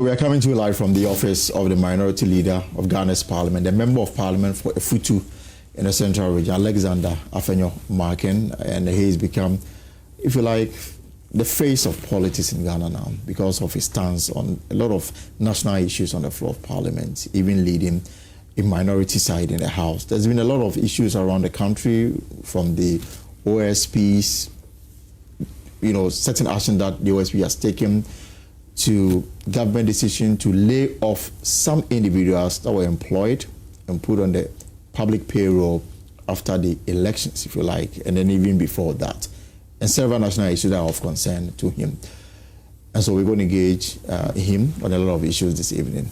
We are coming to you live from the office of the Minority Leader of Ghana's Parliament, the Member of Parliament for Efutu in the Central Region, Alexander Afenyo-Markin, and he has become, if you like, the face of politics in Ghana now because of his stance on a lot of national issues on the floor of Parliament, even leading a minority side in the House. There's been a lot of issues around the country from the OSPs, certain action that the OSP has taken to government decision to lay off some individuals that were employed and put on the public payroll after the elections, if you like, and then even before that. And several national issues that are of concern to him. And so we're going to engage him on a lot of issues this evening.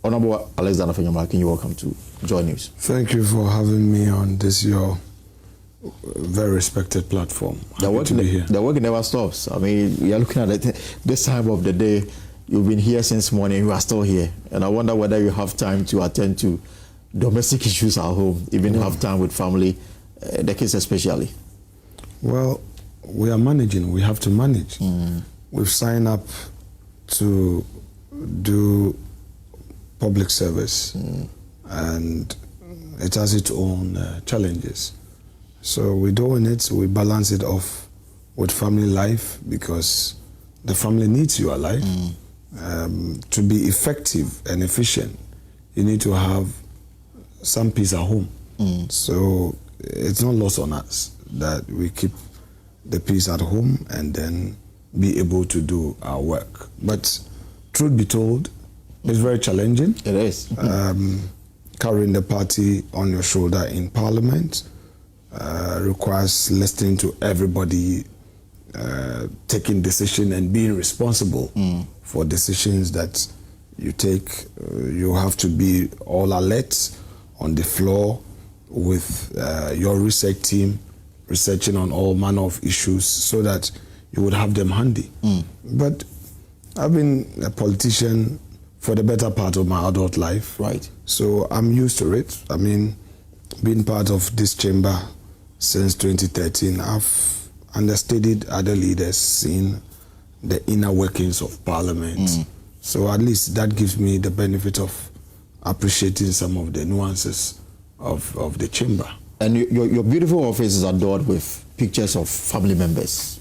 Honorable Alexander Afenyo-Markin, you're welcome to Joy News. Thank you for having me on this, your very respected platform. The work never stops. I mean, we are looking at this time of the day. You've been here since morning, you are still here. And I wonder whether you have time to attend to domestic issues at home, even have time with family, the kids especially. Well, we are managing. We have to manage. We've signed up to do public service, and it has its own challenges. So we're doing it, we balance it off with family life because the family needs you alive. To be effective and efficient, you need to have some peace at home. So it's not lost on us that we keep the peace at home and then be able to do our work. But truth be told, it's very challenging. It is. Carrying the party on your shoulder in Parliament requires listening to everybody, taking decision and being responsible for decisions that you take. You have to be all alert on the floor with your research team, researching on all manner of issues so that you would have them handy. But I've been a politician for the better part of my adult life. Right. So I'm used to it. I mean, being part of this chamber since 2013, I've understudied other leaders, seen the inner workings of Parliament. So at least that gives me the benefit of appreciating some of the nuances of the chamber. And your beautiful office is adored with pictures of family members.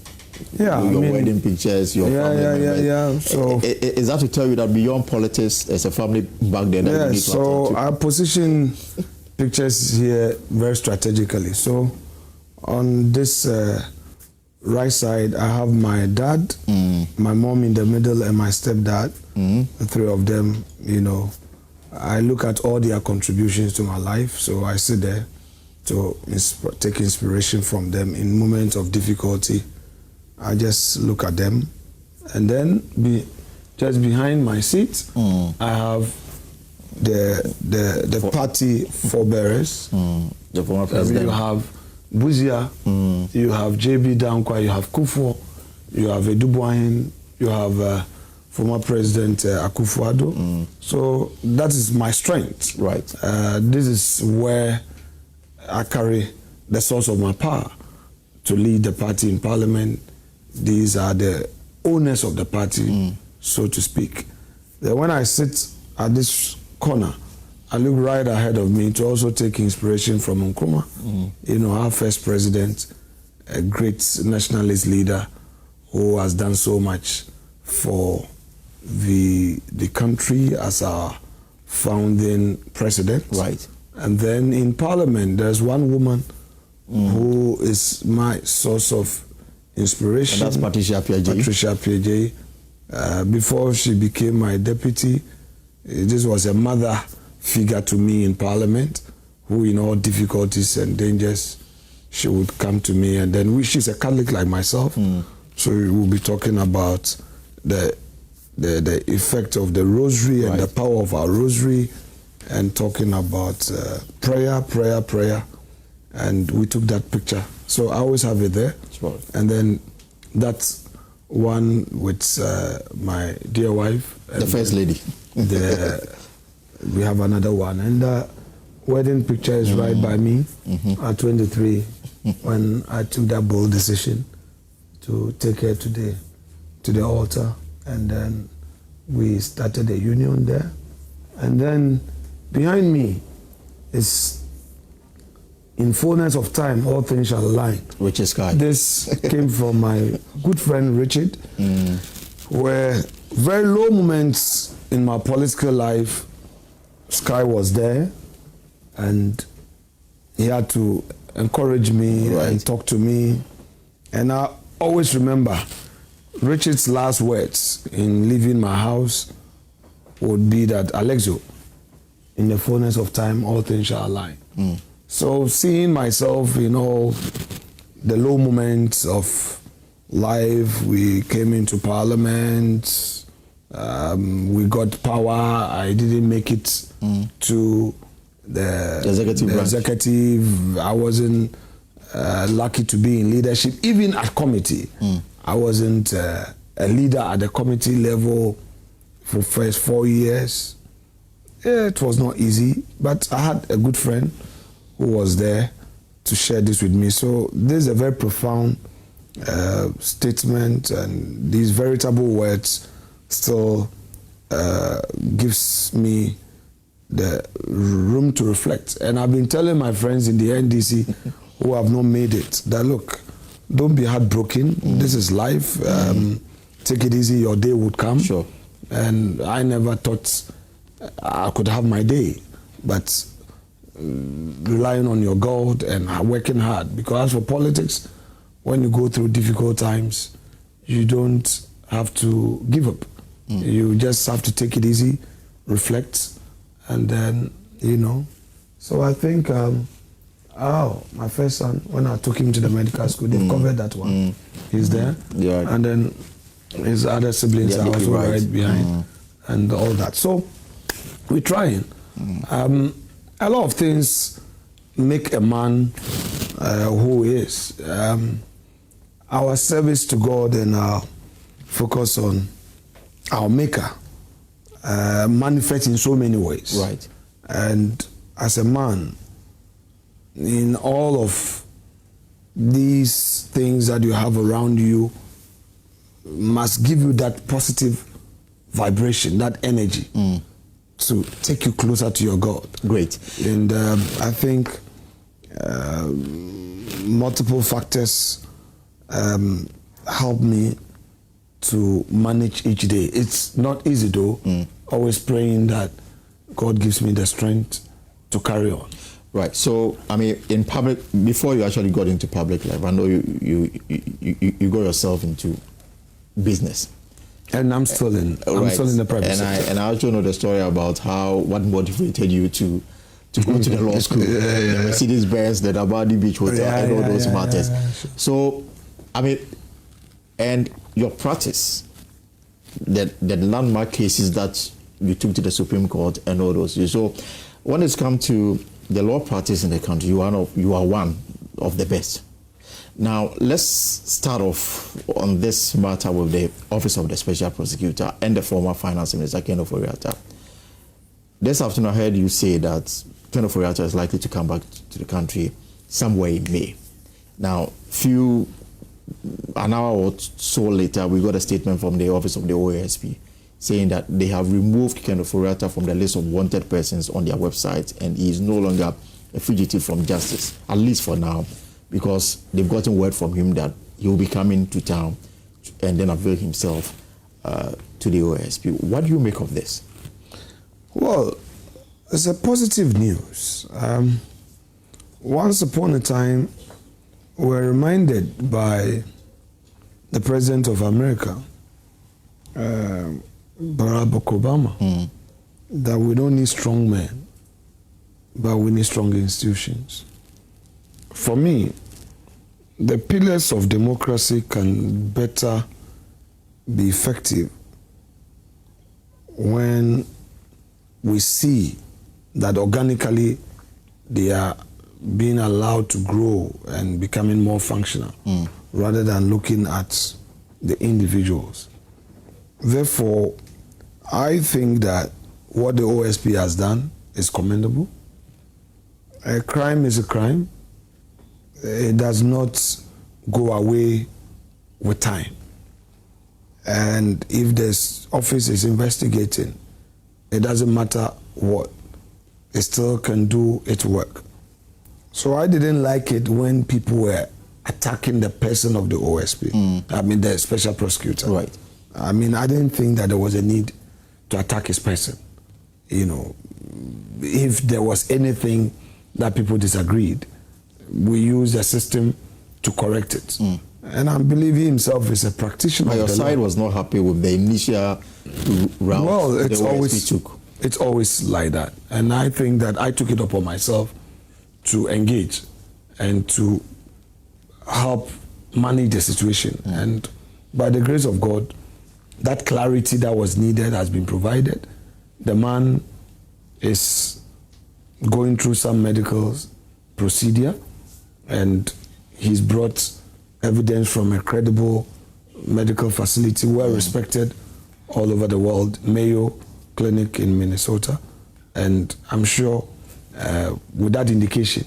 Yeah, your wedding pictures, your family members. Yeah. So is that to tell you that beyond politics, there's a family back there that you need to so attend to? I position pictures here very strategically. So on this right side, I have my dad, my mom in the middle, and my stepdad. The three of them, I look at all their contributions to my life. So I sit there to take inspiration from them in moments of difficulty. I just look at them, and then just behind my seat, I have the party forebearers. The former president. You have Buzia, you have JB Dankwa, you have Kufuor, you have Edubuahin, you have former President Akufo-Addo. So that is my strength. Right. This is where I carry the source of my power to lead the party in Parliament. These are the owners of the party, so to speak. Then when I sit at this corner, I look right ahead of me to also take inspiration from Nkrumah, our first president, a great nationalist leader who has done so much for the country as our founding president. Right. And then in Parliament, there's one woman who is my source of inspiration. And that's Patricia Piaget. Patricia Piaget. Before she became my deputy, this was a mother figure to me in Parliament, who in all difficulties and dangers, she would come to me. And then she's a Catholic like myself, so we will be talking about the effect of the rosary and the power of our rosary, and talking about prayer. And we took that picture. So I always have it there. Right. And then that's one with my dear wife. The first lady. We have another one. And the wedding picture is right by me at 23 when I took that bold decision to take her to the altar and then We started a union there. And then behind me is, in fullness of time, all things shall align. Which is Sky. This came from my good friend Richard, where very low moments in my political life, Sky was there, and he had to encourage me and talk to me. And I always remember Richard's last words in leaving my house would be that, Alexio, in the fullness of time, all things shall align. So seeing myself in all the low moments of life, we came into Parliament, we got power. I didn't make it to the executive. I wasn't lucky to be in leadership, even at committee. I wasn't a leader at the committee level for first 4 years. It was not easy, but I had a good friend who was there to share this with me. So this is a very profound statement, and these veritable words still gives me the room to reflect. And I've been telling my friends in the NDC who have not made it that, look, don't be heartbroken. This is life. Take it easy. Your day would come. Sure. And I never thought I could have my day, but relying on your God and working hard. Because as for politics, when you go through difficult times, you don't have to give up. You just have to take it easy, reflect, and then, you know. So I think, my first son, when I took him to the medical school, they covered that one. He's there. Yeah. And then his other siblings are also right behind, and all that. So we're trying. A lot of things make a man who he is. Our service to God and our focus on our Maker manifests in so many ways. Right. And as a man, in all of these things that you have around you, must give you that positive vibration, that energy to take you closer to your God. Great. And I think multiple factors help me to manage each day. It's not easy though. Always praying that God gives me the strength to carry on. Right. So, I mean, in public, before you actually got into public life, I know you got yourself into business. And I'm still in the private sector. And I also know the story about what motivated you to go to the law school, the Mercedes-Benz, the Dabadi Beach Hotel, and all those matters. Sure. So, I mean, and your practice, the landmark cases that you took to the Supreme Court and all those. So, when it's come to the law practice in the country, you are one of the best. Now, let's start off on this matter with the Office of the Special Prosecutor and the former Finance Minister, Ken Ofori-Atta. This afternoon, I heard you say that Ken Ofori-Atta is likely to come back to the country somewhere in May. Now, an hour or so later, we got a statement from the Office of the OASP saying that they have removed Ken Ofori-Atta from the list of wanted persons on their website, and he is no longer a fugitive from justice, at least for now, because they've gotten word from him that he will be coming to town and then avail himself to the OASP. What do you make of this? Well, it's a positive news. Once upon a time, we were reminded by the President of America, Barack Obama, that we don't need strong men, but we need strong institutions. For me, the pillars of democracy can better be effective when we see that organically they are being allowed to grow and becoming more functional, rather than looking at the individuals. Therefore, I think that what the OSP has done is commendable. A crime is a crime. It does not go away with time. And if there's office is investigating, it doesn't matter what, it still can do its work. So I didn't like it when people were attacking the person of the OSP. I mean, the special prosecutor. Right. I mean, I didn't think that there was a need to attack his person. You know, if there was anything that people disagreed, we use the system to correct it. And I believe he himself is a practitioner. But your side law. was not happy with the initial route Well, it's the always OSP took. It's always like that, and I think that I took it upon myself to engage and to help manage the situation. And by the grace of God, that clarity that was needed has been provided. The man is going through some medical procedure, and he's brought evidence from a credible medical facility, well respected all over the world, Mayo Clinic in Minnesota. And I'm sure with that indication,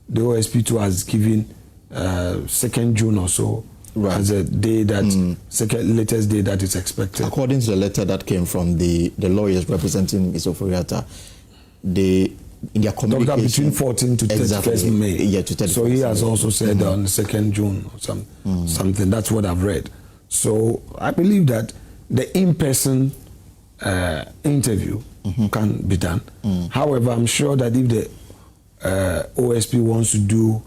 the OSP2 has given 2nd June or so as a day that, latest day that is expected. According to the letter that came from the lawyers representing Mr. Oforiatta, in their communication, between 14 to 31st May. Yeah, to 31st so he has May. also said on the 2nd June or something. That's what I've read. So I believe that the in-person interview can be done. However, I'm sure that if the OSP wants to do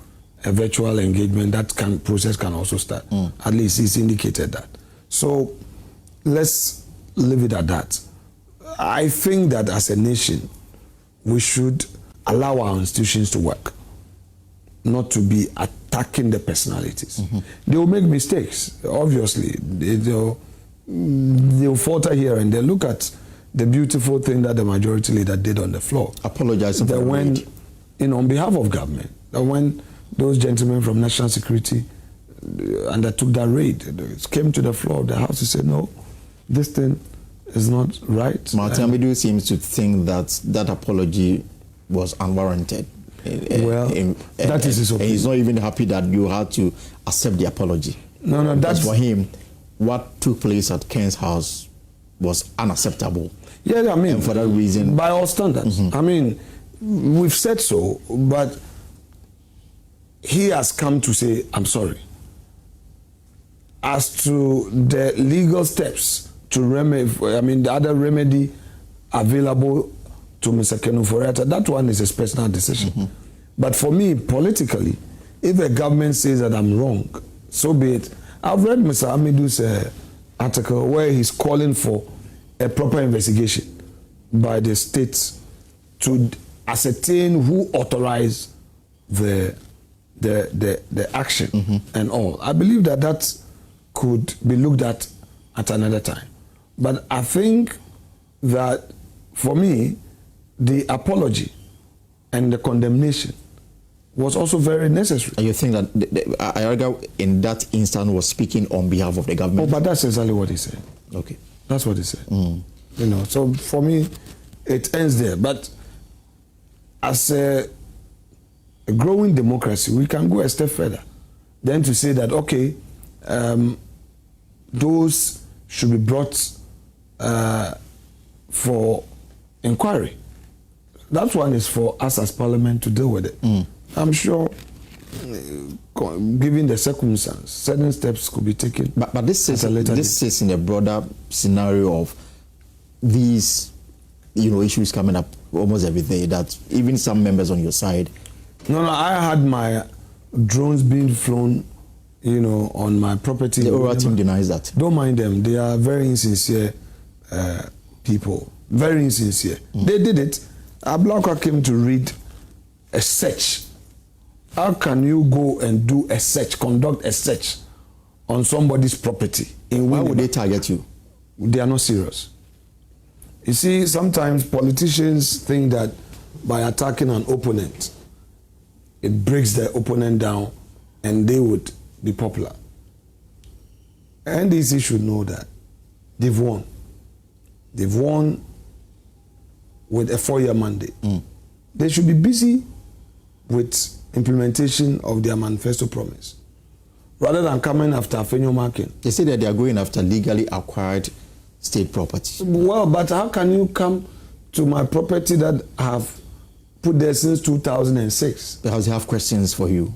a virtual engagement, that process can also start. At least it's indicated that. So let's leave it at that. I think that as a nation, we should allow our institutions to work, not to be attacking the personalities. They will make mistakes, obviously. They'll falter here and they look at the beautiful thing that the majority leader did on the floor. Apologizing that when, on behalf of government, that when those gentlemen from National Security undertook that raid, they came to the floor of the House to say, no, this thing is not right. Martin Amidu seems to think that that apology was unwarranted. Well, that is his opinion. And he's not even happy that you had to accept the apology. No, that's for him. What took place at Ken's house was unacceptable. Yeah, I mean, and for that reason, by all standards. I mean, we've said so, but he has come to say, I'm sorry. As to the legal steps to remedy, the other remedy available to Mr. Ken Oforiatta, that one is his personal decision. But for me, politically, if a government says that I'm wrong, so be it. I've read Mr. Amidu's article where he's calling for a proper investigation by the states to ascertain who authorized the action and all. I believe that could be looked at another time. But I think that for me, the apology and the condemnation was also very necessary. And you think that Ayarga in that instant was speaking on behalf of the government? Oh, but that's exactly what he said. Okay. That's what he said. So for me, it ends there. But as a growing democracy, we can go a step further. Then to say that, okay, those should be brought for inquiry. That one is for us as Parliament to deal with it. I'm sure, given the circumstance, certain steps could be taken. But this is in a broader scenario of these, issues coming up almost every day. That even some members on your side. No, I had my drones being flown, on my property. The Ora team denies that. Don't mind them. They are very insincere people. Very insincere. They did it. Ablaka came to read a search. How can you go and do a search, conduct a search on somebody's property? Why would they target you? They are not serious. You see, sometimes politicians think that by attacking an opponent, it breaks the opponent down and they would be popular. NDC should know that they've won. They've won with a 4-year mandate. They should be busy with implementation of their manifesto promise, rather than coming after Afenyo-Markin. They say that they are going after legally acquired state property. Well, but how can you come to my property that I have put there since 2006? Because they have questions for you.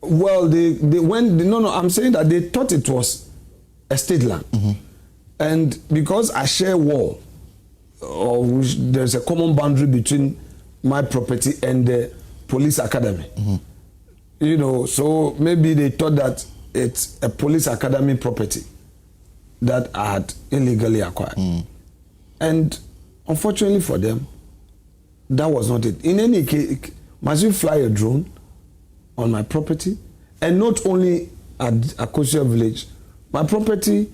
Well, I'm saying that they thought it was a state land. And because I share wall, or there's a common boundary between my property and the police academy. You know, so maybe they thought that it's a police academy property that I had illegally acquired. And unfortunately for them, that was not it. In any case, must you fly a drone on my property? And not only at Akosia village, my property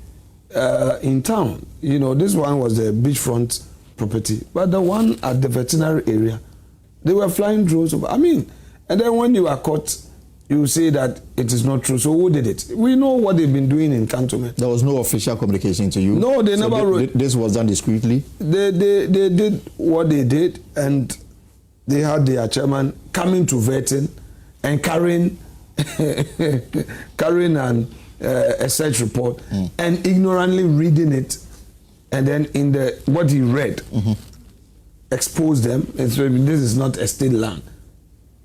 in town, you know, this one was the beachfront property, but the one at the veterinary area, they were flying drones over. I mean, and then when you are caught, you say that it is not true. So who did it? We know what they've been doing in cantonment. There was no official communication to you? No, they never wrote. This was done discreetly? They did what they did, and they had their chairman coming to vetting and carrying a search report and ignorantly reading it, and then in what he read exposed them. This is not a state land,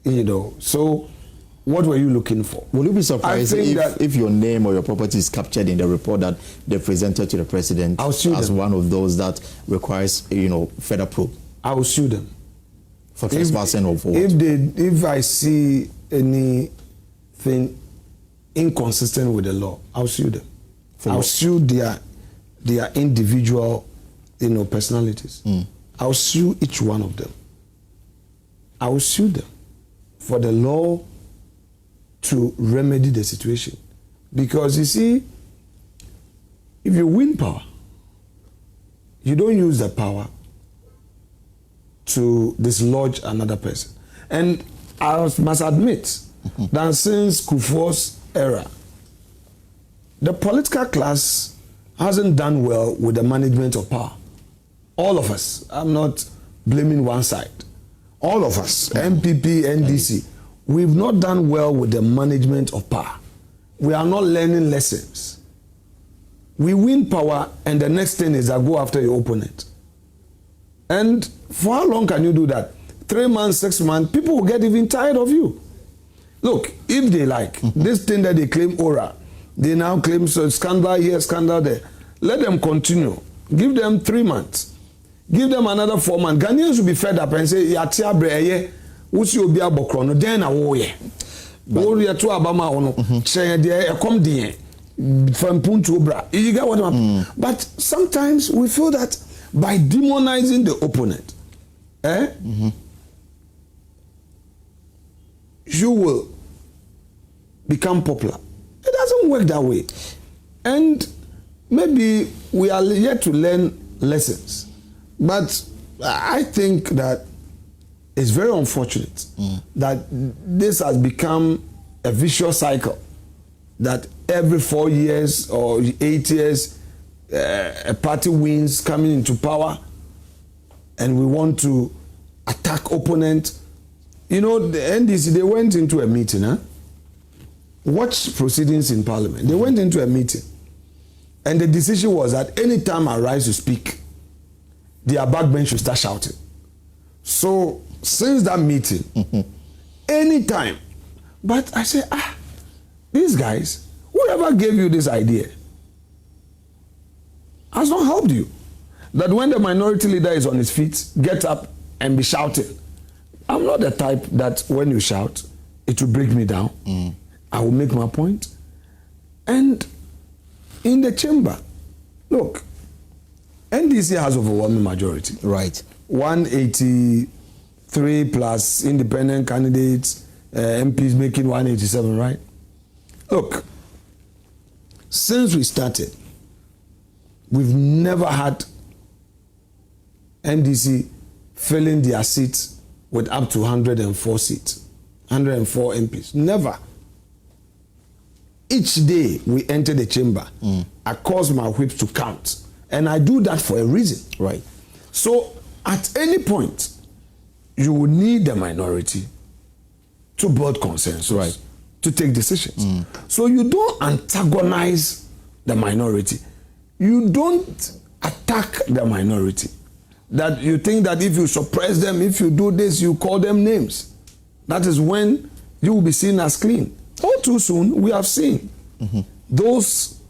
you know. So what were you looking for? Will you be surprised if your name or your property is captured in the report that they presented to the president as one of those that requires, you know, further probe? I will sue them for trespassing or for what? If I see anything inconsistent with the law, I'll sue them. I'll sue their individual, you know, personalities. I'll sue each one of them. I will sue them for the law to remedy the situation. Because you see, if you win power, you don't use the power to dislodge another person. And I must admit that since Kufuor's era, the political class hasn't done well with the management of power. All of us, I'm not blaming one side. All of us, MPP, NDC, we've not done well with the management of power. We are not learning lessons. We win power, and the next thing is I go after your opponent. And for how long can you do that? 3 months, 6 months, people will get even tired of you. Look, if they like, this thing that they claim aura, they now claim so scandal here, scandal there. Let them continue. Give them 3 months. Give them another 4 months. Ghanaians will be fed up and say, Yatia breye, what's your beer bokrono, then I will ye. Or you to Abama ono, say, dear, come dear, from Puntu Bra. You get what I'm But sometimes we feel that by demonizing the opponent, you will become popular. It doesn't work that way. And maybe we are yet to learn lessons. But I think that it's very unfortunate that this has become a vicious cycle. That every 4 years or 8 years, a party wins coming into power, and we want to attack opponent. You know, the NDC, they went into a meeting, Watch proceedings in Parliament. They went into a meeting, and the decision was that any time I rise to speak, their backbench should start shouting. So since that meeting, anytime, but I say, these guys, whoever gave you this idea has not helped you. That when the minority leader is on his feet, get up and be shouting. I'm not the type that when you shout, it will break me down. I will make my point. And in the chamber, look, NDC has overwhelming majority. Right. 183 plus independent candidates, MPs making 187, right? Look, since we started, we've never had NDC filling their seats with up to 104 seats, 104 MPs. Never. Each day we enter the chamber, I cause my whip to count. And I do that for a reason. Right. So at any point, you will need the minority to build consensus, right, to take decisions. So you don't antagonize the minority. You don't attack the minority. That you think that if you suppress them, if you do this, you call them names. That is when you will be seen as clean. All too soon, we have seen those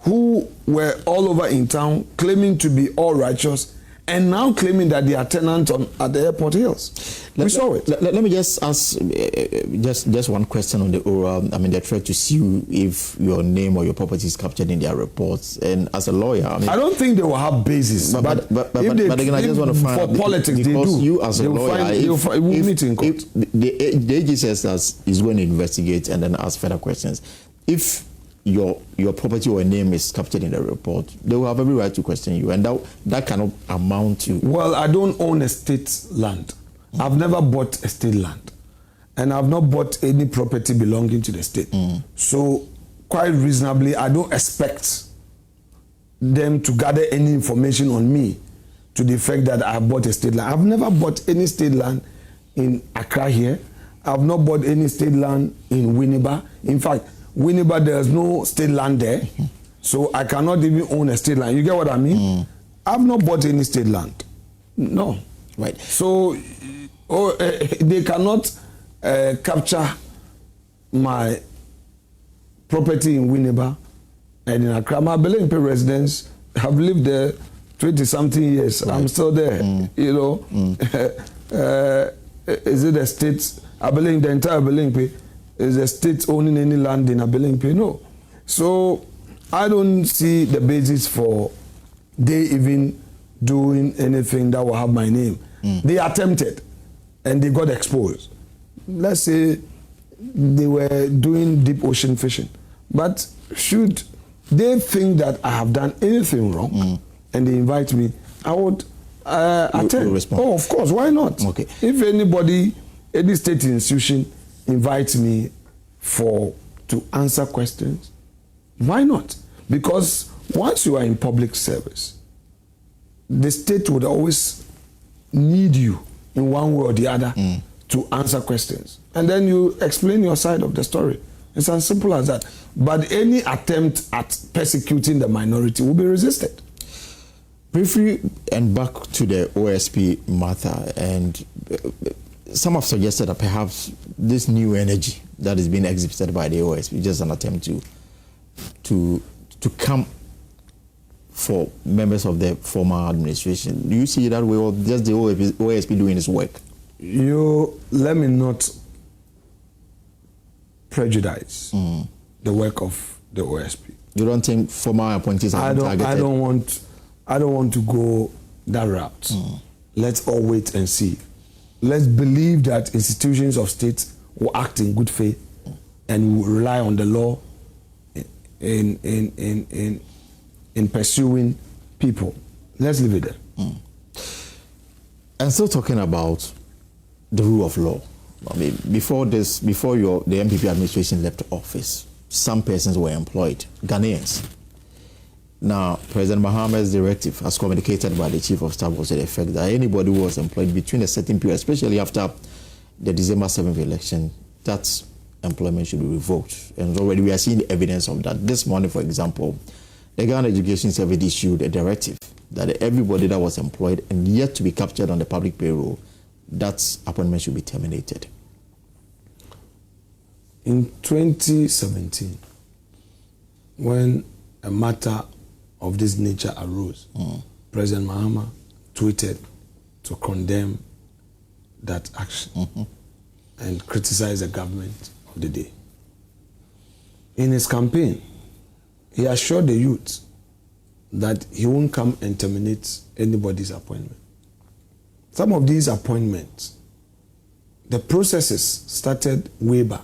who were all over in town claiming to be all righteous and now claiming that they are tenants at the airport hills. We saw it. Let me just ask just one question on the oral. I mean, they try to sue if your name or your property is captured in their reports. And as a lawyer, I mean, I don't think they will have basis. But again, I just want to find for politics, they do. You as a lawyer, if the AG says that he's going to investigate and then ask further questions, if your property or name is captured in the report, they will have every right to question you, and that cannot amount to... Well, I don't own a state land. I've never bought a state land, and I've not bought any property belonging to the state. So quite reasonably, I don't expect them to gather any information on me to the effect that I bought a state land. I've never bought any state land in Accra here. I've not bought any state land in Winneba. In fact, Winneba, there's no state land there, so I cannot even own a state land. You get what I mean? I've not bought any state land. No. Right. So they cannot capture my property in Winneba and in Accra. My Belenpe residents have lived there 20-something years. Right. I'm still there. You know, is it a state? I believe the entire Belenpe is a state owning any land in Abelenpe? No. So I don't see the basis for they even doing anything that will have my name. They attempted and they got exposed. Let's say they were doing deep ocean fishing. But should they think that I have done anything wrong and they invite me, I would attend. Oh, of course, why not? Okay. If anybody, any state institution invites me to answer questions, why not? Because once you are in public service, the state would always need you in one way or the other to answer questions. And then you explain your side of the story. It's as simple as that. But any attempt at persecuting the minority will be resisted. Briefly, and back to the OSP matter, and some have suggested that perhaps this new energy that is being exhibited by the OSP is just an attempt to come for members of the former administration. Do you see that way, or just the OSP doing its work? Let me not prejudice the work of the OSP. You don't think former appointees are targeted? I don't want to go that route. Let's all wait and see. Let's believe that institutions of state will act in good faith and will rely on the law in pursuing people. Let's leave it there. And still talking about the rule of law. I mean, before the MPP administration left office, some persons were employed, Ghanaians. Now, President Mahama's directive, as communicated by the Chief of Staff, was to the effect that anybody who was employed between a certain period, especially after the December 7th election, that employment should be revoked. And already we are seeing evidence of that. This morning, for example, the Ghana Education Service issued a directive that everybody that was employed and yet to be captured on the public payroll, that appointment should be terminated. In 2017, when a matter of this nature arose, President Mahama tweeted to condemn that action and criticize the government of the day. In his campaign, he assured the youth that he won't come and terminate anybody's appointment. Some of these appointments, the processes started way back,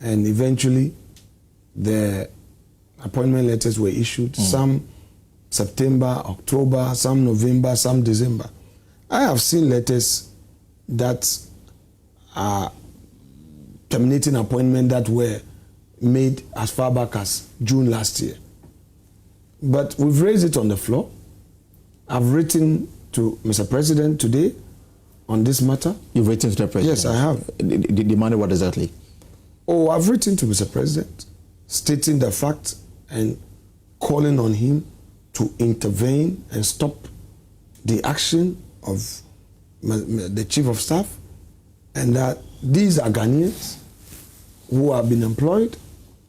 and eventually the appointment letters were issued, some September, October, some November, some December. I have seen letters that are terminating appointments that were made as far back as June last year. But we've raised it on the floor. I've written to Mr. President today on this matter. You've written to the President? Yes, I have. Demanding what exactly? Oh, I've written to Mr. President stating the fact and calling on him to intervene and stop the action of the chief of staff, and that these are Ghanaians who have been employed,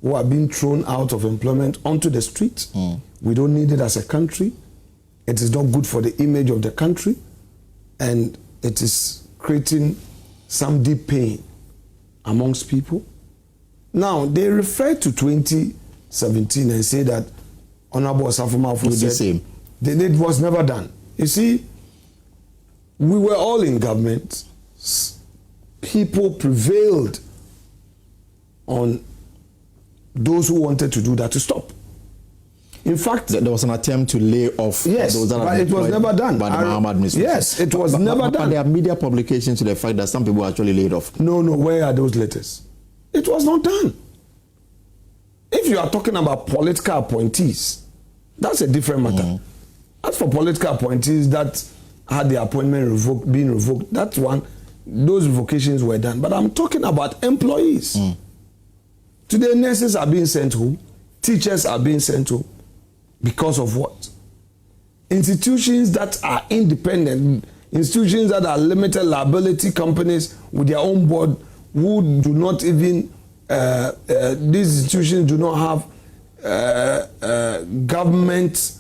who are being thrown out of employment onto the streets. We don't need it as a country. It is not good for the image of the country, and it is creating some deep pain amongst people. Now, they refer to 2017 and say that Honorable Asafo-Mafo it's the same. It was never done. You see, we were all in government. People prevailed on those who wanted to do that to stop. In fact, there was an attempt to lay off those that but it was never done by the Mahama administration. Yes, it was never done. But there are media publications to the fact that some people actually laid off. No, where are those letters? It was not done. If you are talking about political appointees, that's a different matter. As for political appointees that had their appointment being revoked, that one, those revocations were done. But I'm talking about employees. Today, nurses are being sent home, teachers are being sent home. Because of what? Institutions that are independent, institutions that are limited liability companies with their own board, who do not even, these institutions do not have government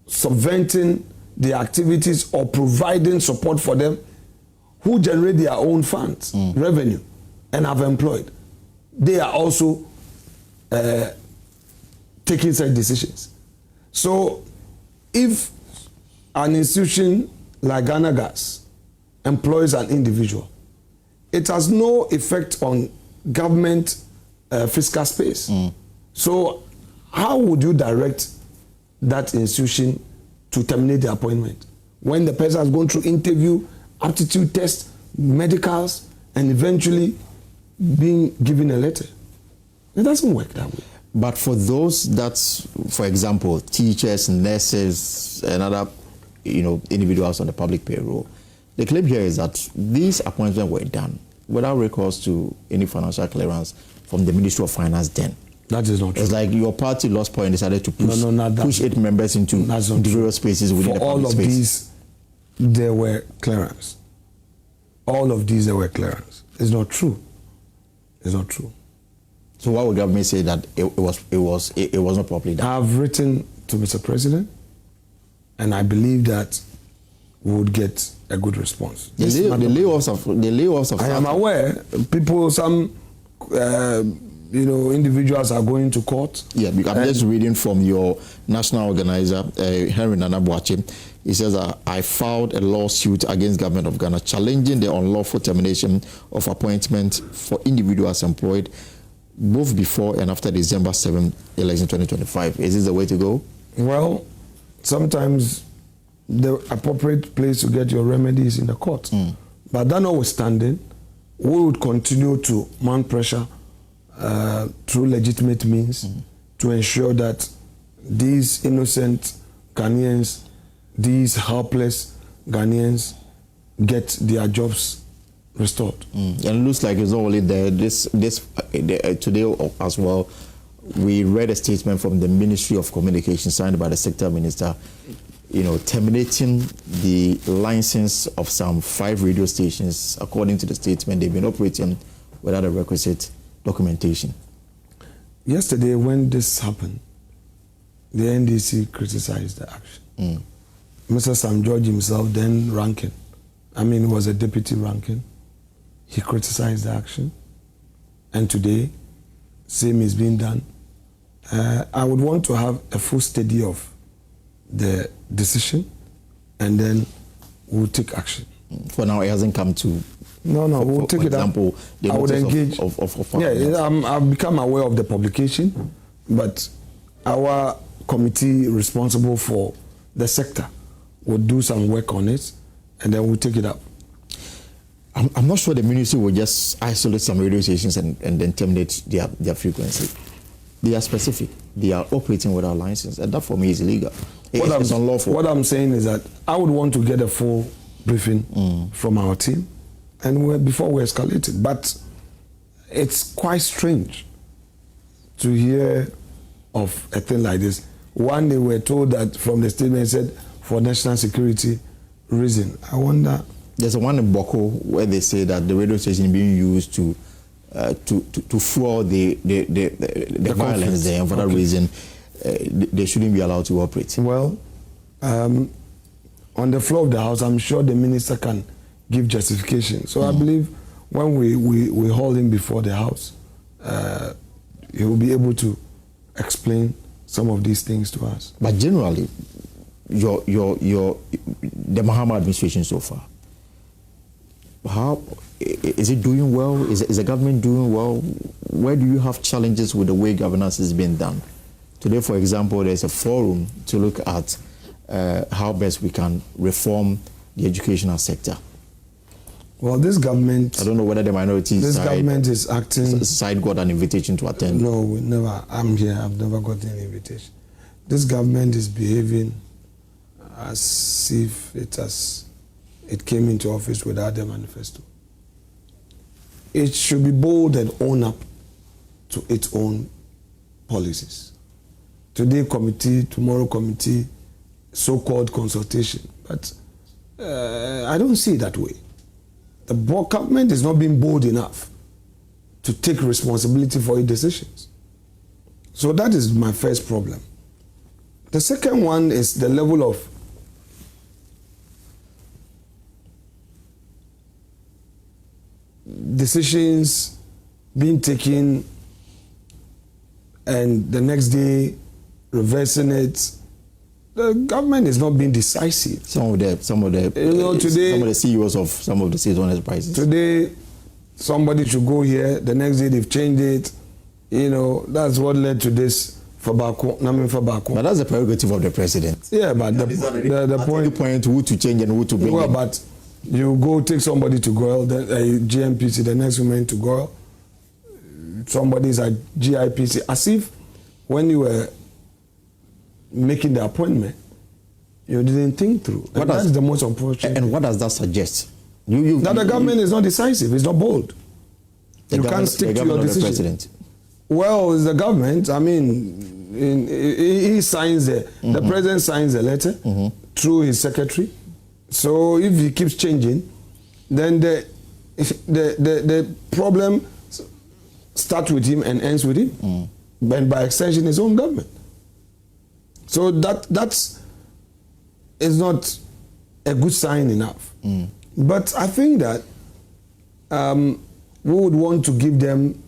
subventing the activities or providing support for them, who generate their own funds, revenue, and have employed. They are also taking such decisions. So, if an institution like Ghana Gas employs an individual, it has no effect on government fiscal space. So, how would you direct that institution to terminate the appointment when the person has gone through interview, aptitude test, medicals, and eventually being given a letter? It doesn't work that way. But for those that, for example, teachers, nurses, and other, individuals on the public payroll, the claim here is that these appointments were done without recourse to any financial clearance from the Ministry of Finance then. That is not true. It's like your party lost power and decided to push 8 members into various spaces within the public space. For all of these, there were clearance. All of these, there were clearance. It's not true. It's not true. So why would government say that it was not properly done? I've written to Mr. President, and I believe that we would get a good response. The layoffs of I am aware some individuals are going to court. Yeah, I'm just reading from your national organizer, Henry Nana Boache. He says, I filed a lawsuit against government of Ghana challenging the unlawful termination of appointment for individuals employed both before and after December 7, election 2025. Is this the way to go? Well, sometimes the appropriate place to get your remedies in the court. But that notwithstanding, we would continue to mount pressure through legitimate means to ensure that these innocent Ghanaians, these helpless Ghanaians get their jobs restored. And it looks like it's not only there. Today as well, we read a statement from the Ministry of Communication signed by the sector minister, terminating the license of some 5 radio stations. According to the statement, they've been operating without a requisite documentation. Yesterday, when this happened, the NDC criticized the action. Mr. Sam George himself, then ranking, he was a deputy ranking, he criticized the action. And today, same is being done. I would want to have a full study of the decision, and then we'll take action. For now, it hasn't come to. We'll take it up. I would engage. I've become aware of the publication, but our committee responsible for the sector will do some work on it, and then we'll take it up. I'm not sure the ministry will just isolate some radio stations and then terminate their frequency. They are specific. They are operating without license, and that for me is illegal. It's unlawful. What I'm saying is that I would want to get a full briefing from our team, and before we escalate it. But it's quite strange to hear of a thing like this One, they were told that from the statement said for national security reason. I wonder. There's one in Boko where they say that the radio station is being used to fuel the violence there, and for that reason, they shouldn't be allowed to operate. Well, on the floor of the House, I'm sure the minister can give justification. So I believe when we hold him before the House, he will be able to explain some of these things to us. But generally, the Mahama administration so far, how is it doing well? Is the government doing well? Where do you have challenges with the way governance is being done? Today, for example, there's a forum to look at how best we can reform the educational sector. Well, this government... I don't know whether the minority government is acting... side got an invitation to attend. No, we never. I'm here. I've never got any invitation. This government is behaving as if it came into office without the manifesto. It should be bold and own up to its own policies. Today committee, tomorrow committee, so-called consultation. But I don't see it that way. The government is not being bold enough to take responsibility for its decisions. So that is my first problem. The second one is the level of decisions being taken and the next day reversing it. The government is not being decisive. Some of the CEOs of some of the state-owned enterprises. Today, somebody should go here. The next day they've changed it. You know, that's what led to this Fabako. But that's the prerogative of the president. Yeah, but the point who to change and who to bring. Well, but you go take somebody to GOIL, then GMPC, the next woman to GOIL. Somebody's at GIPC, as if when you were making the appointment, you didn't think through. And that's the most unfortunate. And what does that suggest? That the government is not decisive, it's not bold. You can't stick to your decision. The president. Well, it's the government. I mean, he signs the president signs a letter through his secretary. So if he keeps changing, then the problem starts with him and ends with him. And by extension, his own government. So that's is not a good sign enough. But I think that we would want to give them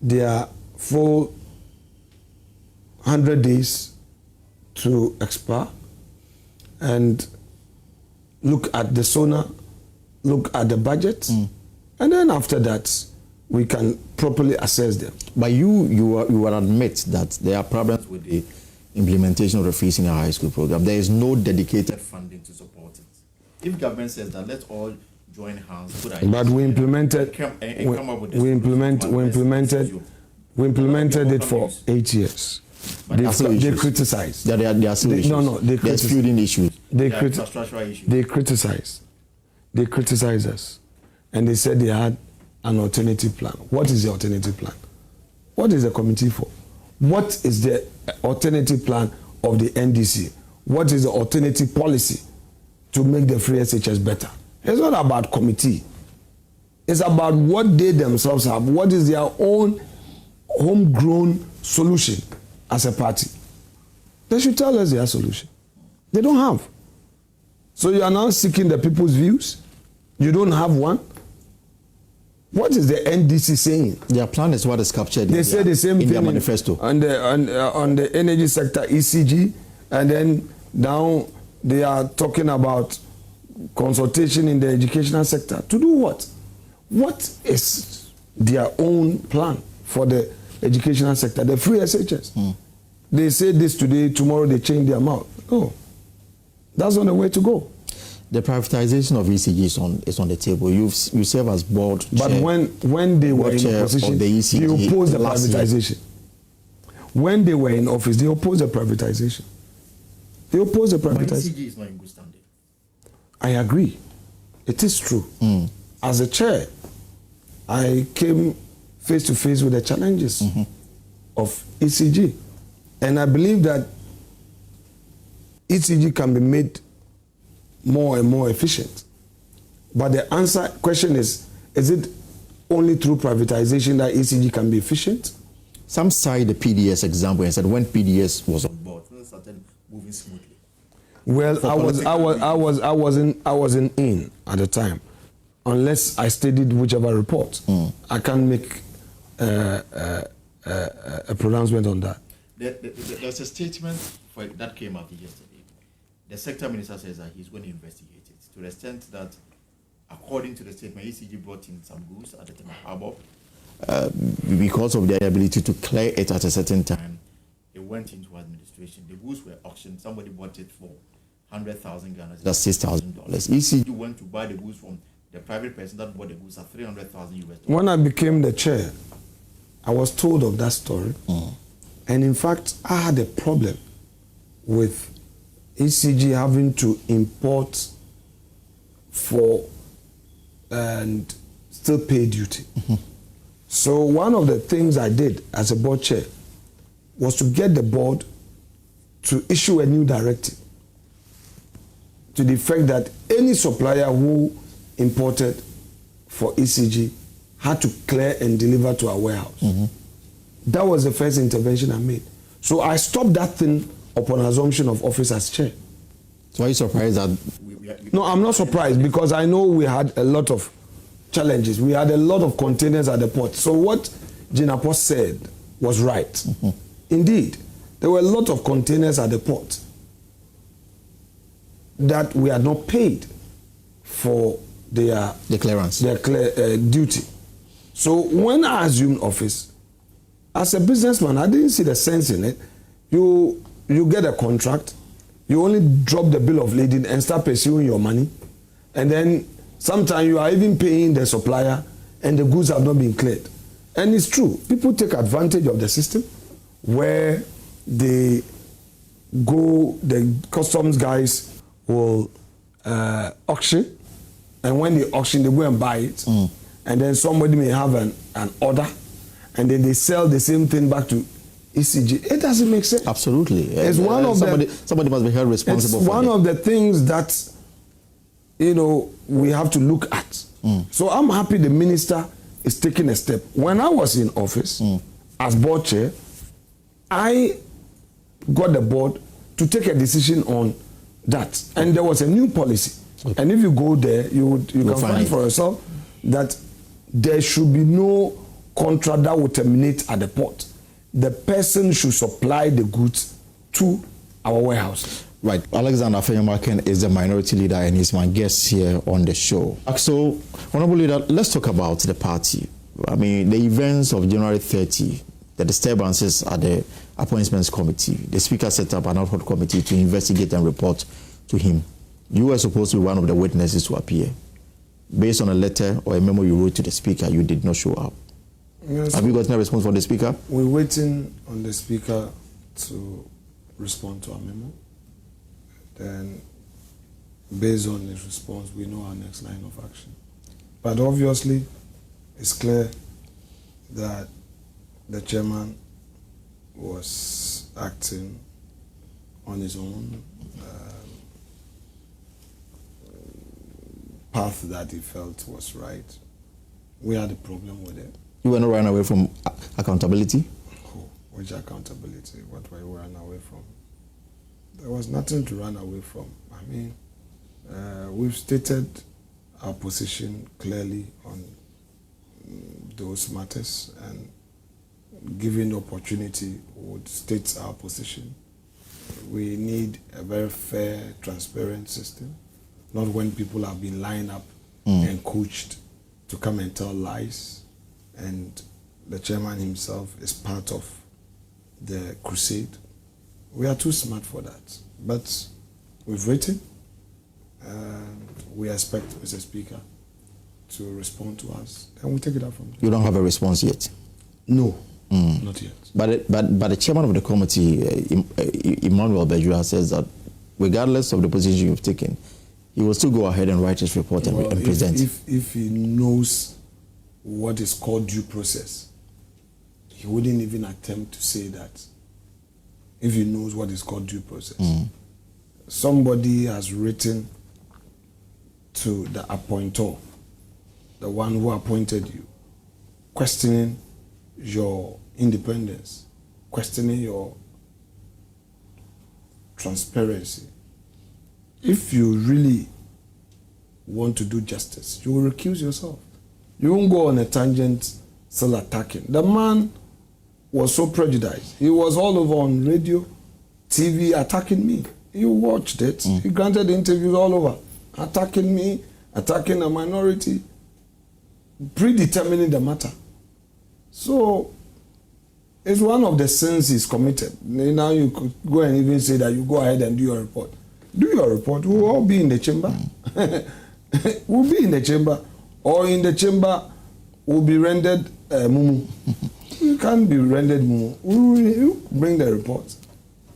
their full 100 days to expire and look at the SONA, look at the budget, and then after that, we can properly assess them. But you will admit that there are problems with the implementation of the free senior high school program. There is no dedicated funding to support it. If government says that let's all join hands, but we implemented it for 8 years. They criticized. There are still issues. There's feuding issues. They criticized us, and they said they had an alternative plan. What is the alternative plan? What is the committee for? What is the alternative plan of the NDC? What is the alternative policy to make the free SHS better? It's not about committee. It's about what they themselves have. What is their own homegrown solution as a party? They should tell us their solution. They don't have. So you are now seeking the people's views. You don't have one. What is the NDC saying? Their plan is what is captured. They say the same thing in their manifesto. On the energy sector, ECG, and then now they are talking about consultation in the educational sector. To do what? What is their own plan for the educational sector? The free SHS. They say this today, tomorrow they change their mouth. No, that's not the way to go. The privatization of ECG is on the table. You serve as board chair. But when they were in opposition, they opposed the privatization. When they were in office, they opposed the privatization. They opposed the privatization. But ECG is not in good standing. I agree. It is true. As a chair, I came face to face with the challenges of ECG. And I believe that ECG can be made more and more efficient. But the question is it only through privatization that ECG can be efficient? Some cite the PDS example and said when PDS was on board, things started moving smoothly. Well, I wasn't in at the time, unless I studied whichever report. I can't make a pronouncement on that. There's a statement that came out yesterday. The sector minister says that he's going to investigate it to the extent that, according to the statement, ECG brought in some goods at the time of Harbour. Because of their ability to clear it at a certain time, it went into administration. The goods were auctioned. Somebody bought it for 100,000 Ghana. That's $6,000. ECG went to buy the goods from the private person that bought the goods at 300,000 US dollars. When I became the chair, I was told of that story. And in fact, I had a problem with ECG having to import for and still pay duty. So one of the things I did as a board chair was to get the board to issue a new directive to the effect that any supplier who imported for ECG had to clear and deliver to our warehouse. That was the first intervention I made. So I stopped that thing upon assumption of office as chair. So are you surprised that... No, I'm not surprised because I know we had a lot of challenges. We had a lot of containers at the port. So what Jinapos said was right. Indeed, there were a lot of containers at the port that we had not paid for their clearance, their duty. So when I assumed office, as a businessman, I didn't see the sense in it. You get a contract, you only drop the bill of lading and start pursuing your money, and then sometimes you are even paying the supplier and the goods have not been cleared. And it's true, people take advantage of the system where they go, the customs guys will auction, and when they auction, they go and buy it, and then somebody may have an order, and then they sell the same thing back to ECG. It doesn't make sense. Absolutely. It's one of somebody must be held responsible. It's one of the things that we have to look at. So I'm happy the minister is taking a step. When I was in office as board chair, I got the board to take a decision on that, and there was a new policy. And if you go there, you can find for yourself that there should be no contract that will terminate at the port. The person should supply the goods to our warehouse. Right. Alexander Afenyo-Markin is the minority leader and he's my guest here on the show. So, Honorable Leader, let's talk about the party. I mean, the events of January 30, the disturbances at the Appointments Committee. The Speaker set up an ad hoc committee to investigate and report to him. You were supposed to be one of the witnesses to appear. Based on a letter or a memo you wrote to the Speaker, you did not show up. Yes. Have you gotten a response from the Speaker? We're waiting on the Speaker to respond to our memo. Then, based on his response, we know our next line of action. But obviously, it's clear that the chairman was acting on his own path that he felt was right. We had a problem with it. You were not running away from accountability? Oh, which accountability? What were you running away from? There was nothing to run away from. I mean, we've stated our position clearly on those matters, and given the opportunity, would state our position. We need a very fair, transparent system, not when people have been lined up and coached to come and tell lies, and the chairman himself is part of the crusade. We are too smart for that, but we've written. We expect Mr. Speaker to respond to us, and we take it up from there. You don't have a response yet? No, not yet. But the chairman of the committee, Emmanuel Bejua, says that regardless of the position you've taken, he will still go ahead and write his report and present. If he knows what is called due process, he wouldn't even attempt to say that. If he knows what is called due process. somebody has written to the appointer, the one who appointed you, questioning your independence, questioning your transparency. If you really want to do justice, you will recuse yourself. You won't go on a tangent still attacking. The man was so prejudiced. He was all over on radio, TV, attacking me. You watched it. He granted interviews all over, attacking me, attacking a minority, predetermining the matter. So it's one of the sins he's committed. Now you could go and even say that you go ahead and do your report. Do your report. We'll all be in the chamber. We'll be in the chamber. Or in the chamber, we'll be rendered mumu. You can't be rendered mumu. You bring the report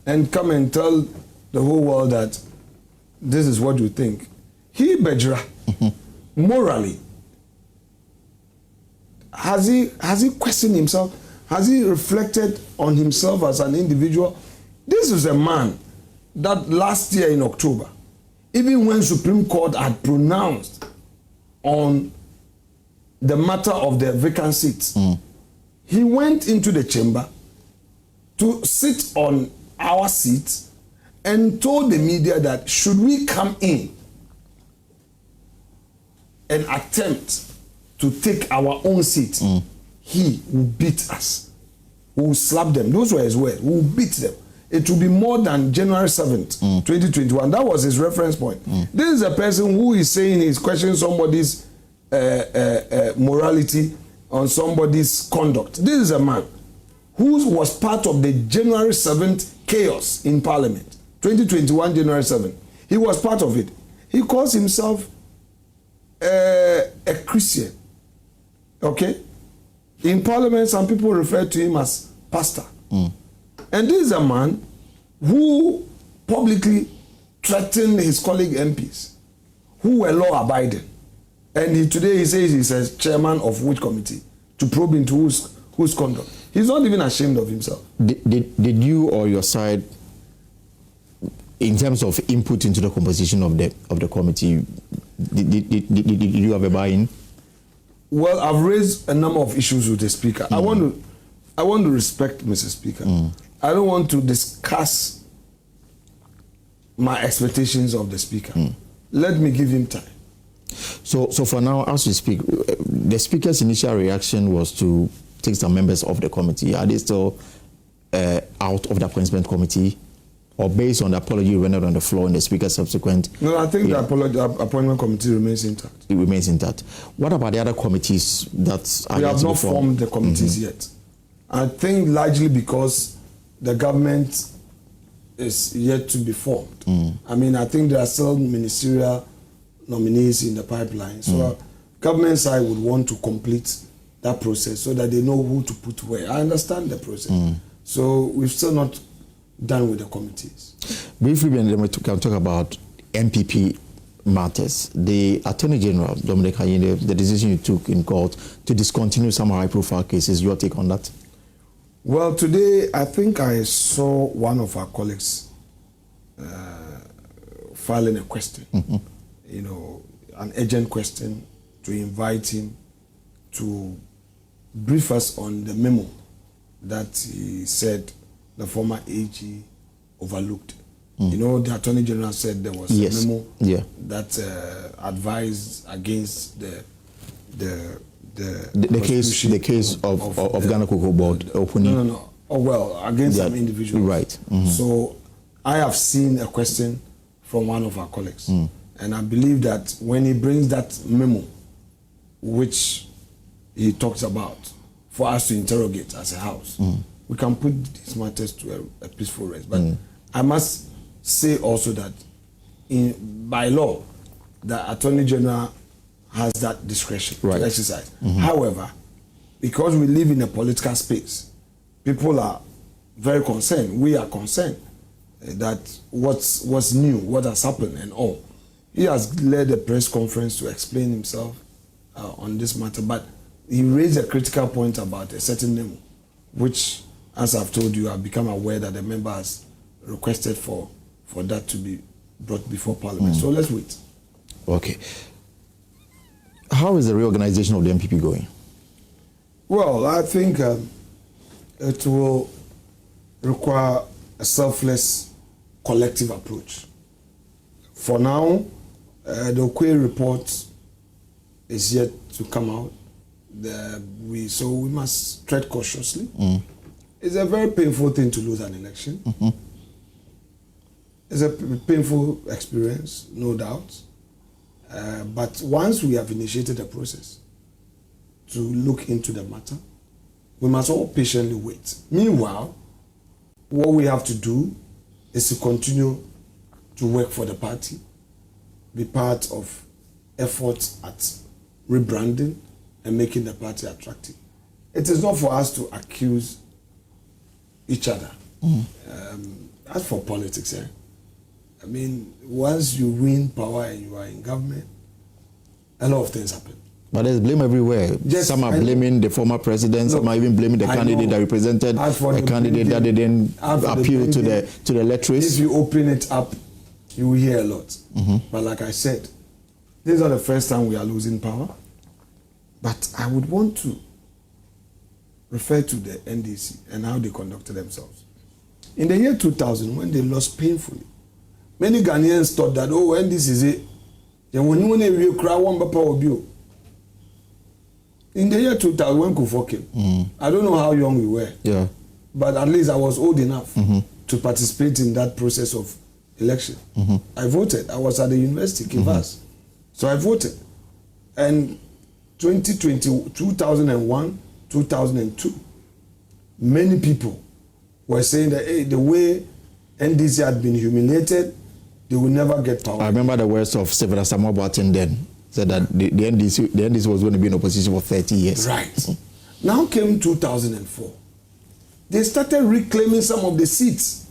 and come and tell the whole world that this is what you think. He, Bejra, morally, has he questioned himself? Has he reflected on himself as an individual? This is a man that last year in October, even when Supreme Court had pronounced on the matter of the vacant seats, he went into the chamber to sit on our seats and told the media that should we come in and attempt to take our own seat, he will beat us. We will slap them. Those were his words. We will beat them. It will be more than January 7th, 2021. That was his reference point. This is a person who is saying he's questioning somebody's morality on somebody's conduct. This is a man who was part of the January 7th chaos in Parliament. 2021, January 7th. He was part of it. He calls himself a Christian. Okay? In Parliament, some people refer to him as pastor. And this is a man who publicly threatened his colleague MPs who were law-abiding. And today he says he's a chairman of which committee to probe into whose conduct. He's not even ashamed of himself. Did you or your side, in terms of input into the composition of the committee, did you have a buy-in? Well, I've raised a number of issues with the Speaker. I want to respect Mr. Speaker. I don't want to discuss my expectations of the Speaker. Let me give him time. So for now, as we speak, the Speaker's initial reaction was to take some members of the committee. Are they still out of the appointment committee? Or based on the apology rendered on the floor in the Speaker's subsequent... No, I think the appointment committee remains intact. It remains intact. What about the other committees that are... We have not formed the committees yet. I think largely because the government is yet to be formed. I mean, I think there are still ministerial nominees in the pipeline. So government side would want to complete that process so that they know who to put where. I understand the process. So we've still not done with the committees. Briefly, we can talk about MPP matters. The Attorney General, Dominic Hayinde, the decision you took in court to discontinue some high-profile cases, your take on that? Well, today I think I saw one of our colleagues filing a question, you know, an urgent question, to invite him to brief us on the memo that he said the former AG overlooked. You know, the Attorney General said there was a memo that advised against the case of Ghana Cocoa Board opening. No. Oh, well, against some individuals. Right. So I have seen a question from one of our colleagues, and I believe that when he brings that memo, which he talks about, for us to interrogate as a house, we can put these matters to a peaceful rest. But I must say also that by law, the Attorney General has that discretion to exercise. However, because we live in a political space, people are very concerned. We are concerned that what's new, what has happened and all. He has led a press conference to explain himself on this matter, but he raised a critical point about a certain memo, which, as I've told you, I've become aware that the member has requested for that to be brought before Parliament. So let's wait. Okay. How is the reorganization of the MPP going? Well, I think it will require a selfless collective approach. For now, the Okwe report is yet to come out. So we must tread cautiously. It's a very painful thing to lose an election. It's a painful experience, no doubt. But once we have initiated a process to look into the matter, we must all patiently wait. Meanwhile, what we have to do is to continue to work for the party, be part of efforts at rebranding and making the party attractive. It is not for us to accuse each other. As for politics, I mean, once you win power and you are in government, a lot of things happen. But there's blame everywhere. Yes, some are blaming the former president, some are even blaming the candidate that represented a candidate that didn't appeal to the electorates. If you open it up, you will hear a lot. But like I said, this is not the first time we are losing power. But I would want to refer to the NDC and how they conducted themselves. In the year 2000, when they lost painfully, many Ghanaians thought that, oh, NDC is it. In the year 2000, when Kufuor came, I don't know how young we were, but at least I was old enough to participate in that process of election. I voted. I was at the university, Kivas. So I voted. And 2001, 2002, many people were saying that, hey, the way NDC had been humiliated, they will never get power. I remember the words of Several Samuel Boateng then, said that the NDC was going to be in opposition for 30 years. Right. Now came 2004. They started reclaiming some of the seats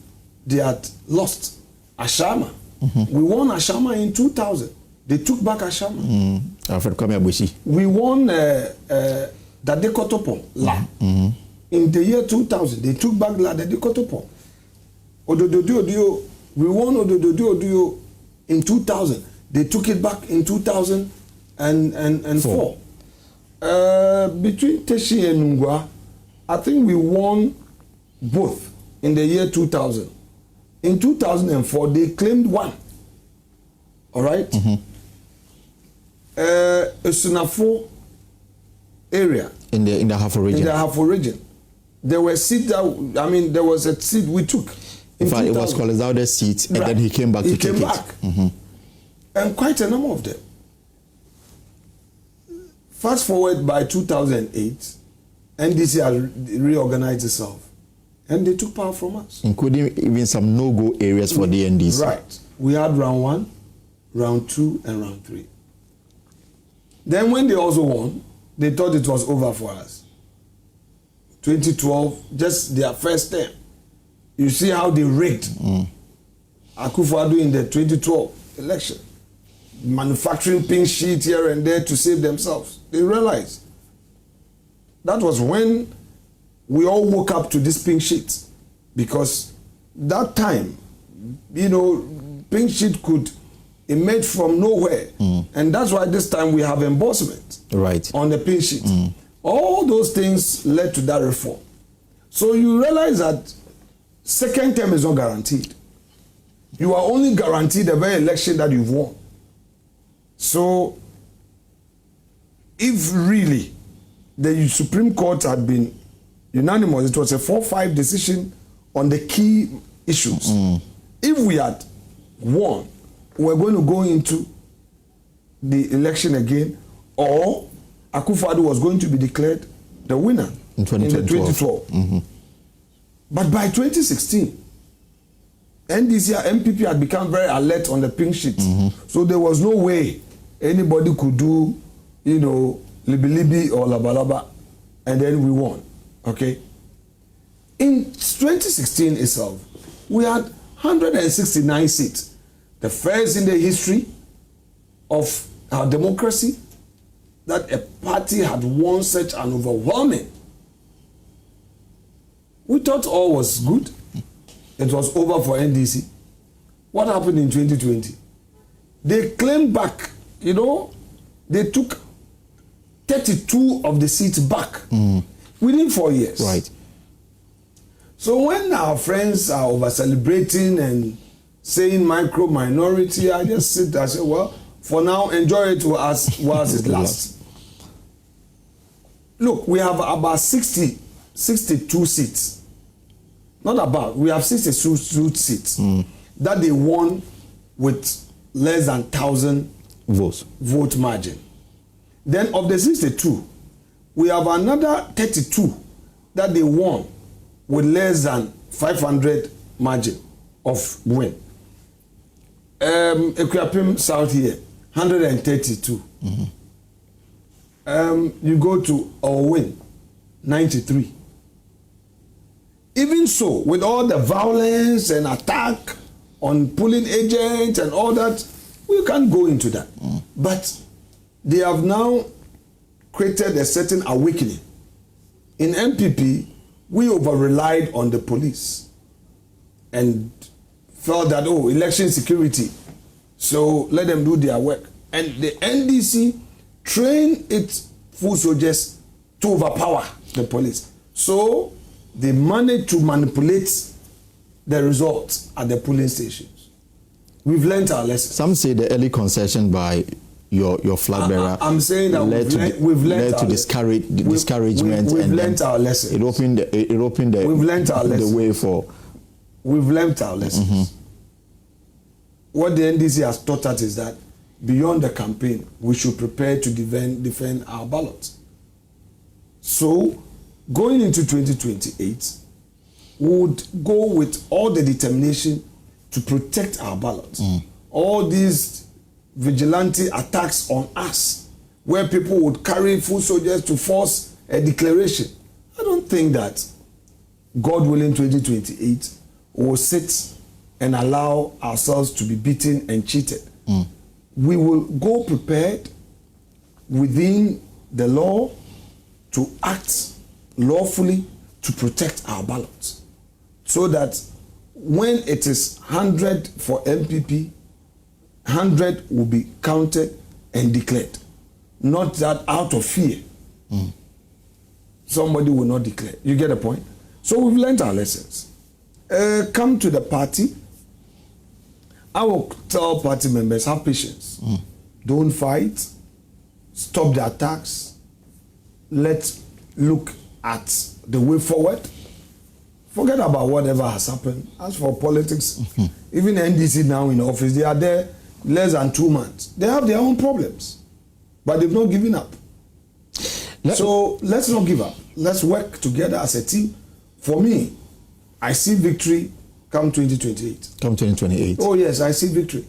they had lost. Ashama. We won Ashama in 2000. They took back Ashama. We won Dadekotopon, La. In the year 2000, they took back La Dadekotopon. Odododio, we won Odododio in 2000. They took it back in 2004. Between Teshi and Nungwa, I think we won both in the year 2000. In 2004, they claimed one. All right? Sunafo area. In the Hafo region. In the Hafo region. There were seats that, there was a seat we took. In fact, it was Kolizaude's seat, and then he came back to take it. And quite a number of them. Fast forward by 2008, NDC had reorganized itself, and they took power from us. Including even some no-go areas for the NDC. Right. We had round 1, round 2, and round 3. Then when they also won, they thought it was over for us. 2012, just their first term. You see how they rigged Akufo-Addo in the 2012 election. Manufacturing pink sheet here and there to save themselves. They realized that was when we all woke up to this pink sheet, because that time, pink sheet could emerge from nowhere, and that's why this time we have embossment on the pink sheet. All those things led to that reform. So you realize that second term is not guaranteed. You are only guaranteed the very election that you've won. So, if really the Supreme Court had been unanimous, it was a 4-5 decision on the key issues. If we had won, we're going to go into the election again, or Akufo-Addo was going to be declared the winner in 2012. But by 2016, NDC and MPP had become very alert on the pink sheet. So there was no way anybody could do, libi-libi or laba-laba, and then we won. Okay? In 2016 itself, we had 169 seats. The first in the history of our democracy that a party had won such an overwhelming. We thought all was good. It was over for NDC. What happened in 2020? They claimed back, they took 32 of the seats back within 4 years. Right. So when our friends are over celebrating and saying micro minority, I just sit there and say, well, for now, enjoy it whilst it lasts. Look, we have about 62 seats. Not about, we have 62 seats that they won with less than 1,000 vote margin. Then of the 62, we have another 32 that they won with less than 500 margin of win. Equiapim South here, 132. You go to Owen, 93. Even so, with all the violence and attack on polling agents and all that, we can't go into that. But they have now created a certain awakening. In MPP, we over-relied on the police and felt that, election security, so let them do their work. And the NDC trained its full soldiers to overpower the police. So they managed to manipulate the results at the polling stations. We've learned our lesson. Some say the early concession by your flag bearer I'm saying that we've learned to discouragement. We've learned our lesson. It opened the way for. We've learned our lessons. What the NDC has taught us is that beyond the campaign, we should prepare to defend our ballots. So, going into 2028, we would go with all the determination to protect our ballots. All these vigilante attacks on us, where people would carry full soldiers to force a declaration. I don't think that, God willing, 2028 will sit and allow ourselves to be beaten and cheated. We will go prepared within the law to act lawfully to protect our ballots, so that when it is 100 for MPP, 100 will be counted and declared. Not that out of fear, somebody will not declare. You get the point? So we've learned our lessons. Come to the party. I will tell party members, have patience. Don't fight. Stop the attacks. Let's look at the way forward. Forget about whatever has happened. As for politics, even NDC now in office, they are there less than 2 months. They have their own problems, but they've not given up. So let's not give up. Let's work together as a team. For me, I see victory come 2028. Come 2028. Oh yes, I see victory.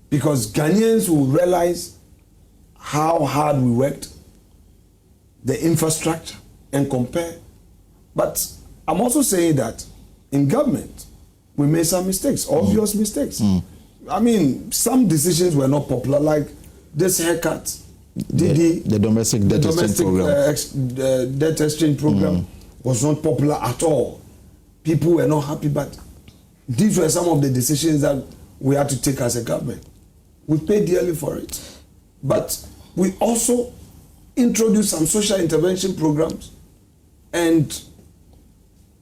Because Ghanaians will realize how hard we worked, the infrastructure, and compare. But I'm also saying that in government, we made some mistakes, obvious mistakes. I mean, some decisions were not popular, like this haircut, the domestic debt exchange program was not popular at all. People were not happy, but these were some of the decisions that we had to take as a government. We paid dearly for it. But we also introduced some social intervention programs and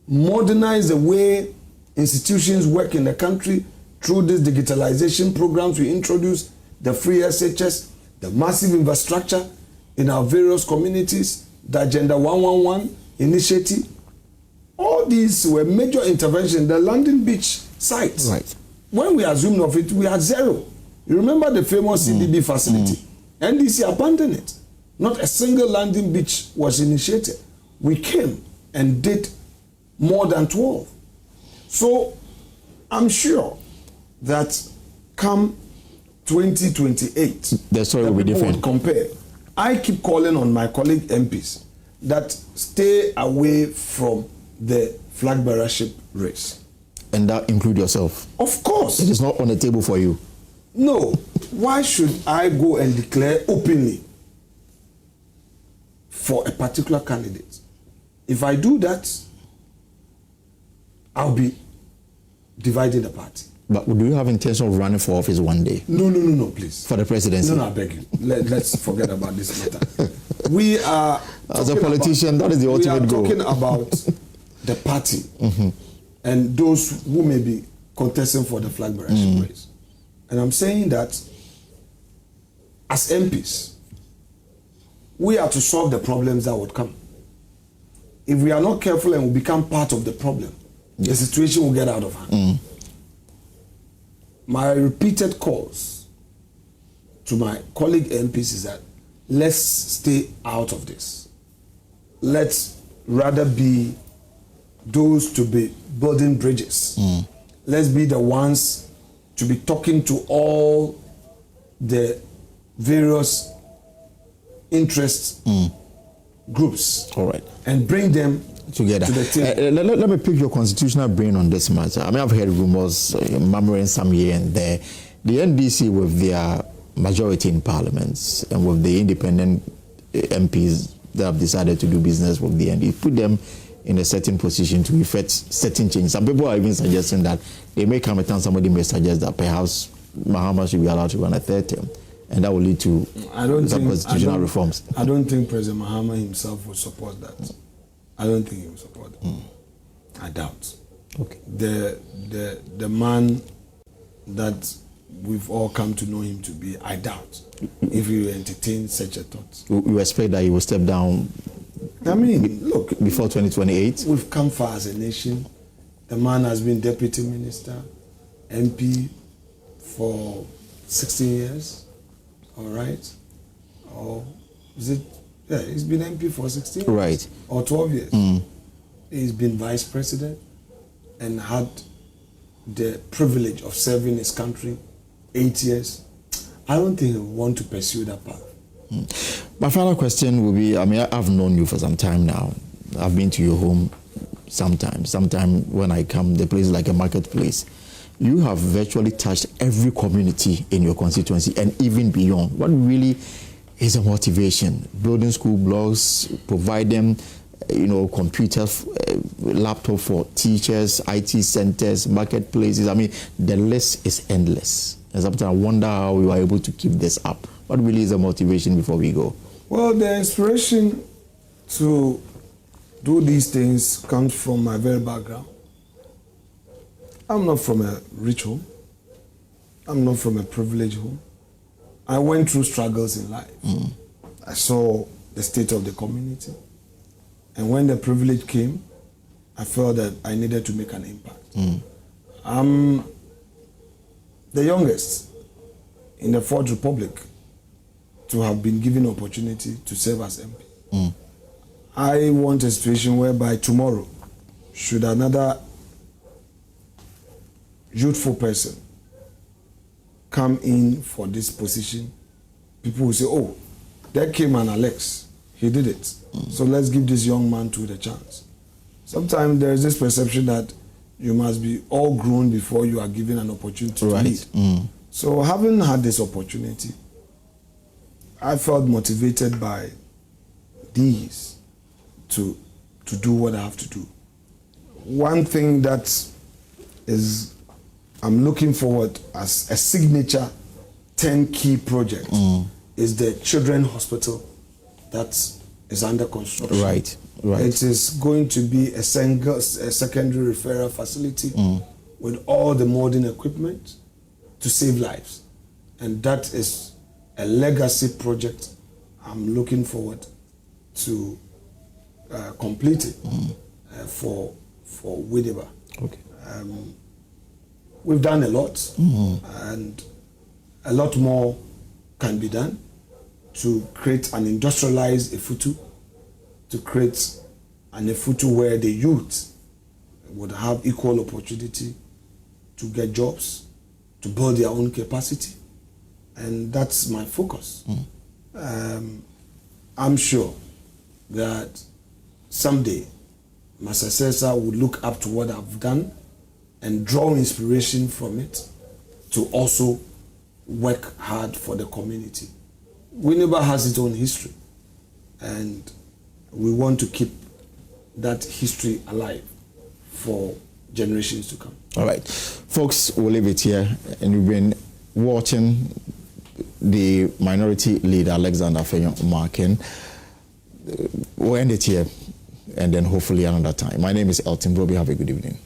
modernize the way institutions work in the country through these digitalization programs. We introduced the free SHS, the massive infrastructure in our various communities, the Agenda 111 initiative. All these were major interventions. The London Beach site, right, when we assumed of it, we had zero. You remember the famous CDB facility? NDC abandoned it. Not a single landing beach was initiated. We came and did more than 12. So I'm sure that come 2028, the story will be different. Compare. I keep calling on my colleague MPs that stay away from the flag bearership race. And that include yourself? Of course. It is not on the table for you? No. Why should I go and declare openly for a particular candidate? If I do that, I'll be dividing the party. But do you have intention of running for office one day? No, please. For the presidency? No, I beg you. Let's forget about this matter. We are... As a politician, that is the ultimate goal. We are talking about the party and those who may be contesting for the flag bearership race. And I'm saying that as MPs, we are to solve the problems that would come. If we are not careful and we become part of the problem, the situation will get out of hand. My repeated calls to my colleague MPs is that let's stay out of this. Let's rather be those to be building bridges. Let's be the ones to be talking to all the various interest groups. All right. And bring them together. To the table. Let me pick your constitutional brain on this matter. I mean, I've heard rumors murmuring some here and there. The NDC, with their majority in parliaments and with the independent MPs that have decided to do business with the NDC, put them in a certain position to effect certain changes. Some people are even suggesting that they may come a time somebody may suggest that perhaps Mahama should be allowed to run a third term, and that will lead to some constitutional reforms. I don't think President Mahama himself would support that. I don't think he will support it. I doubt. Okay. The man that we've all come to know him to be, I doubt if he will entertain such a thought. You expect that he will step down? I mean, look, before 2028? We've come far as a nation. The man has been deputy minister, MP for 16 years. All right. Or is it? Yeah, he's been MP for 16 years. Right. Or 12 years. He's been vice president and had the privilege of serving his country 8 years. I don't think he would want to pursue that path. My final question will be, I mean, I've known you for some time now. I've been to your home sometimes. Sometimes when I come, the place is like a marketplace. You have virtually touched every community in your constituency and even beyond. What really is a motivation? Building school blocks, provide them, computers, laptop for teachers, IT centers, marketplaces. I mean, the list is endless. And sometimes I wonder how you are able to keep this up. What really is the motivation before we go? Well, the inspiration to do these things comes from my very background. I'm not from a rich home. I'm not from a privileged home. I went through struggles in life. I saw the state of the community. And when the privilege came, I felt that I needed to make an impact. I'm the youngest in the Fourth Republic to have been given opportunity to serve as MP. I want a situation whereby tomorrow, should another youthful person come in for this position, people will say, oh, there came an Alex, he did it. So let's give this young man to the chance. Sometimes there is this perception that you must be all grown before you are given an opportunity to lead. So having had this opportunity, I felt motivated by these to do what I have to do. One thing that is I'm looking forward as a signature 10 key project is the children's hospital that is under construction. Right. It is going to be a secondary referral facility with all the modern equipment to save lives. And that is a legacy project. I'm looking forward to complete it for Widiba. Okay. We've done a lot, and a lot more can be done to create an industrialized Efutu, to create an Efutu where the youth would have equal opportunity to get jobs, to build their own capacity. And that's my focus. I'm sure that someday my successor would look up to what I've done and draw inspiration from it to also work hard for the community. Winneba has its own history, and we want to keep that history alive for generations to come. All right. Folks, we'll leave it here. And you've been watching the Minority Leader, Alexander Afenyo-Markin. We'll end it here, and then hopefully another time. My name is Elton Broby. Have a good evening.